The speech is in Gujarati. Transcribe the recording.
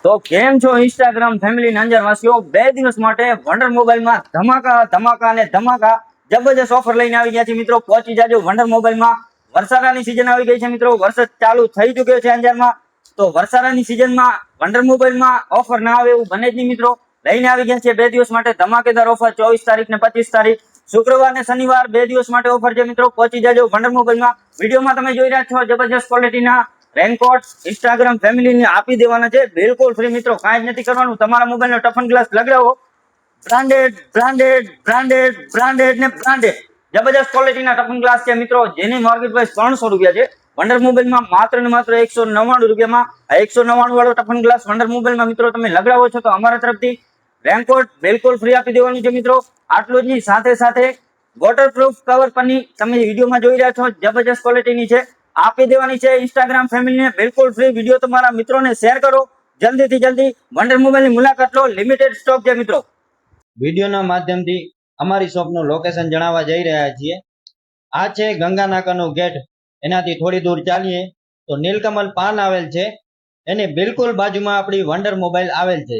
તો કેમ છો ઇન્સ્ટાગ્રામ ફેમિલી ના અંજાર વાસીઓ? 2 દિવસ માટે વંડર મોબાઈલમાં ધમાકા અને ધમાકા જબરજસ્ત ઓફર લઈને આવી ગયા છે મિત્રો. પહોંચી જાજો વંડર મોબાઈલમાં. વરસાદની સિઝન આવી ગઈ છે મિત્રો. વરસાદ ચાલુ થઈ ચુક્યો છે અંજારમાં. તો વરસાદની સિઝનમાં વંડર મોબાઈલમાં ઓફર ના આવે એવું બને જ નહીં મિત્રો. લઈને આવી ગયા છે 2 દિવસ માટે ધમાકેદાર ઓફર. 24 તારીખ ને 25 તારીખ શુક્રવાર ને શનિવાર 2 દિવસ માટે ઓફર છે મિત્રો. પહોંચી જાજો વંડર મોબાઈલમાં. વિડીયોમાં તમે જોઈ રહ્યા છો જબરજસ્ત ક્વોલિટીના રેનકોટ ઇન્સ્ટાગ્રામ ફેમિલીને આપી દેવાના છે બિલકુલ ફ્રી મિત્રો. કાંઈ જ નથી કરવાનું. તમારા મોબાઈલનો ટફન ગ્લાસ લગાવો. બ્રાન્ડેડ બ્રાન્ડેડ બ્રાન્ડેડ બ્રાન્ડેડ ને બ્રાન્ડેડ જબરજસ્ત ક્વોલિટીના ટફન ગ્લાસ છે મિત્રો, જેની માર્કેટ પ્રાઇસ 300 રૂપિયા છે. વંડર મોબાઈલમાં માત્ર ને માત્ર 199 રૂપિયામાં 199 વાળો ટફન ગ્લાસ વંડર મોબાઈલમાં મિત્રો તમે લગાવો છો તો અમારા તરફથી રેનકોટ બિલકુલ ફ્રી આપી દેવાનું છે મિત્રો. આટલું જ નહીં, સાથે સાથે વોટરપ્રૂફ કવર પરની તમે વિડીયોમાં જોઈ રહ્યા છો જબરજસ્ત ક્વોલિટીની છે, આપી દેવાની છે ઇન્સ્ટાગ્રામ ફેમિલીને બિલકુલ ફ્રી. વિડીયો તમારા મિત્રોને શેર કરો. જલ્દીથી જલ્દી વંડર મોબાઈલની મુલાકાત લો. લિમિટેડ સ્ટોક છે મિત્રો. વિડીયોના માધ્યમથી અમારી શોપનું લોકેશન જણાવવા જઈ રહ્યા છીએ. આ છે ગંગા નાકાનો ગેટ. એનાથી થોડી દૂર ચાલીએ તો નીલકમલ પાન આવેલ છે. એની બિલકુલ બાજુમાં આપણી વંડર મોબાઈલ આવેલ છે.